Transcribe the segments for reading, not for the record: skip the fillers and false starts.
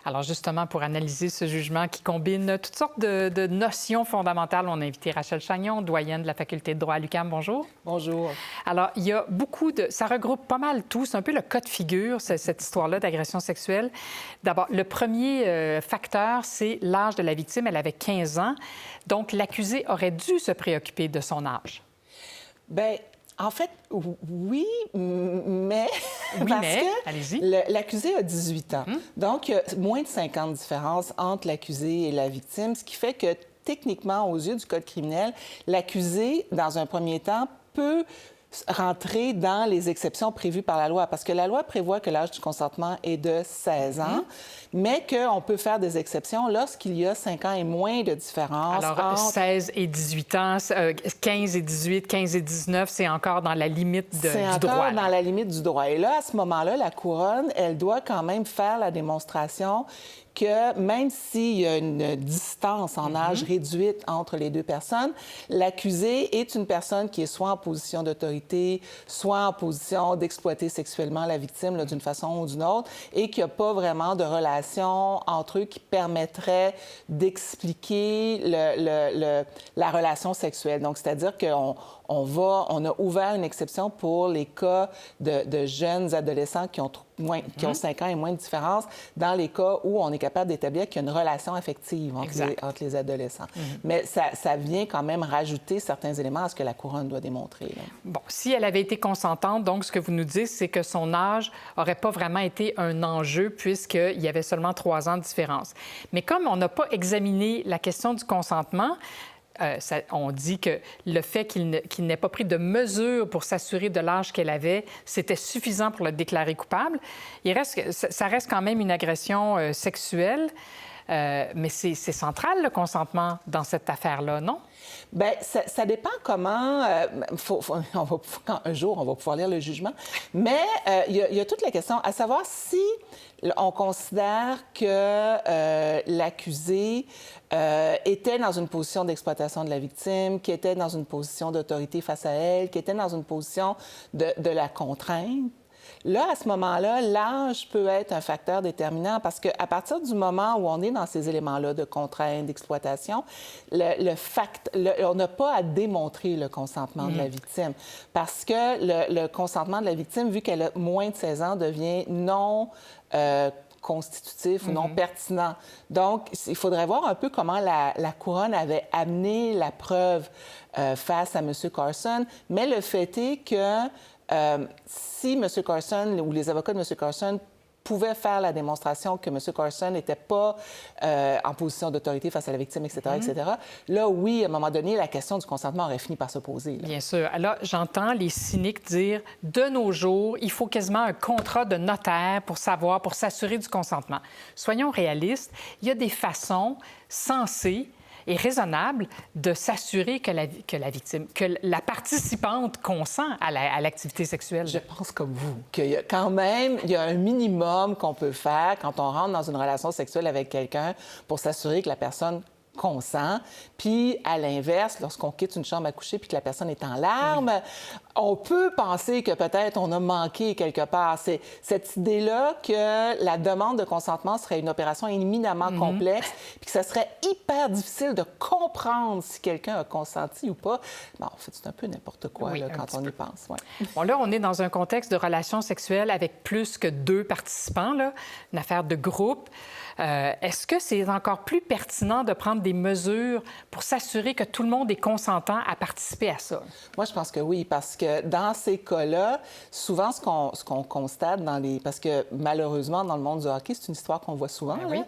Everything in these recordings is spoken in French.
Alors justement, pour analyser ce jugement qui combine toutes sortes de notions fondamentales, on a invité Rachel Chagnon, doyenne de la Faculté de droit à l'UQAM. Bonjour. Bonjour. Alors, il y a beaucoup de... Ça regroupe pas mal tout. C'est un peu le cas de figure, cette histoire-là d'agression sexuelle. D'abord, le premier facteur, c'est l'âge de la victime. Elle avait 15 ans. Donc, l'accusé aurait dû se préoccuper de son âge. Bien, en fait, oui, mais... Oui, parce mais... que allez-y. l'accusé a 18 ans. Donc, il y a moins de 5 ans de différence entre l'accusé et la victime, ce qui fait que, techniquement, aux yeux du Code criminel, l'accusé, dans un premier temps, peut rentrer dans les exceptions prévues par la loi, parce que la loi prévoit que l'âge du consentement est de 16 ans, mais qu'on peut faire des exceptions lorsqu'il y a 5 ans et moins de différence. Alors, entre... 16 et 18 ans, 15 et 18, 15 et 19, c'est encore dans la limite du droit. C'est encore dans la limite du droit. Et là, à ce moment-là, la couronne, elle doit quand même faire la démonstration que même s'il y a une distance en âge réduite entre les deux personnes, l'accusé est une personne qui est soit en position d'autorité, soit en position d'exploiter sexuellement la victime d'une façon ou d'une autre, et qu'il n'y a pas vraiment de relation entre eux qui permettrait d'expliquer la relation sexuelle. Donc, c'est-à-dire qu'on a ouvert une exception pour les cas de jeunes adolescents qui ont 5 ans et moins de différence, dans les cas où on est capable d'établir qu'il y a une relation affective entre les adolescents. Mais ça vient quand même rajouter certains éléments à ce que la couronne doit démontrer. Là. Bon, si elle avait été consentante, donc ce que vous nous dites, c'est que son âge n'aurait pas vraiment été un enjeu puisqu'il y avait seulement 3 ans de différence. Mais comme on n'a pas examiné la question du consentement, on dit que le fait qu'il n'ait pas pris de mesures pour s'assurer de l'âge qu'elle avait, c'était suffisant pour le déclarer coupable. Ça reste quand même une agression sexuelle, mais c'est central, le consentement, dans cette affaire-là, non? Bien, ça dépend comment... un jour, on va pouvoir lire le jugement. Mais il y a toute la question, à savoir si on considère que l'accusé était dans une position d'exploitation de la victime, qui était dans une position d'autorité face à elle, qui était dans une position de la contrainte. Là, à ce moment-là, l'âge peut être un facteur déterminant parce qu'à partir du moment où on est dans ces éléments-là de contrainte, d'exploitation, on n'a pas à démontrer le consentement de la victime parce que le consentement de la victime, vu qu'elle a moins de 16 ans, devient non constitutif ou non pertinent. Donc, il faudrait voir un peu comment la couronne avait amené la preuve face à M. Carson, mais le fait est que si M. Carson ou les avocats de M. Carson pouvaient faire la démonstration que M. Carson n'était pas en position d'autorité face à la victime, etc., etc., là, oui, à un moment donné, la question du consentement aurait fini par se poser. Là. Bien sûr. Alors, j'entends les cyniques dire, de nos jours, il faut quasiment un contrat de notaire pour s'assurer du consentement. Soyons réalistes, il y a des façons sensées et raisonnable de s'assurer que la victime, que la participante consent à l'activité sexuelle. Je pense comme vous, qu'il y a quand même un minimum qu'on peut faire quand on rentre dans une relation sexuelle avec quelqu'un pour s'assurer que la personne consent. Puis, à l'inverse, lorsqu'on quitte une chambre à coucher puis que la personne est en larmes, on peut penser que peut-être on a manqué quelque part. C'est cette idée-là que la demande de consentement serait une opération éminemment complexe puis que ça serait hyper difficile de comprendre si quelqu'un a consenti ou pas. Bon, en fait, c'est un peu n'importe quoi là, quand on y pense. Ouais. Bon, là, on est dans un contexte de relation sexuelle avec plus que 2 participants, là, une affaire de groupe. Est-ce que c'est encore plus pertinent de prendre des mesures pour s'assurer que tout le monde est consentant à participer à ça? Moi, je pense que oui, parce que dans ces cas-là, souvent, ce qu'on constate parce que malheureusement, dans le monde du hockey, c'est une histoire qu'on voit souvent. Oui.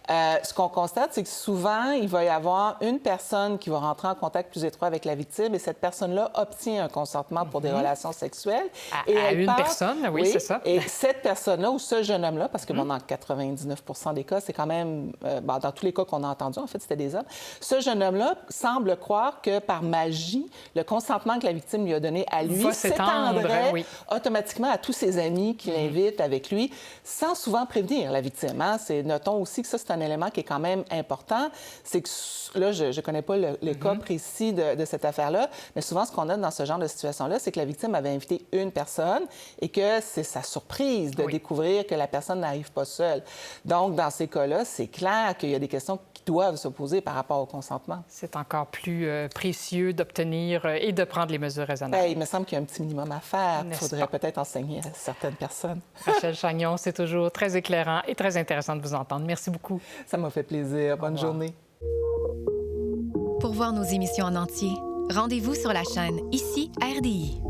Ce qu'on constate, c'est que souvent, il va y avoir une personne qui va rentrer en contact plus étroit avec la victime et cette personne-là obtient un consentement pour des relations sexuelles. À une personne, oui, c'est ça. Et cette personne-là ou ce jeune homme-là, parce que dans 99 des cas, c'est quand même... dans tous les cas qu'on a entendus, en fait, c'était des hommes. Ce jeune homme-là semble croire que par magie, le consentement que la victime lui a donné à lui s'étendrait automatiquement à tous ses amis qui l'invitent avec lui, sans souvent prévenir la victime. Hein? Notons aussi que ça, c'est un élément qui est quand même important. C'est que, là, je ne connais pas le cas précis de cette affaire-là, mais souvent, ce qu'on a dans ce genre de situation-là, c'est que la victime avait invité une personne et que c'est sa surprise de découvrir que la personne n'arrive pas seule. Donc, dans ces cas-là, c'est clair qu'il y a des questions qui doivent se poser par rapport au consentement. C'est encore plus précieux d'obtenir et de prendre les mesures raisonnables. Bien, il me semble qu'il y a un petit minimum à faire. Il N'est-ce faudrait pas? peut-être enseigner à certaines personnes. Rachel Chagnon, c'est toujours très éclairant et très intéressant de vous entendre. Merci beaucoup. Ça m'a fait plaisir. Bonne revoir. journée. Pour voir nos émissions en entier, rendez-vous sur la chaîne Ici RDI.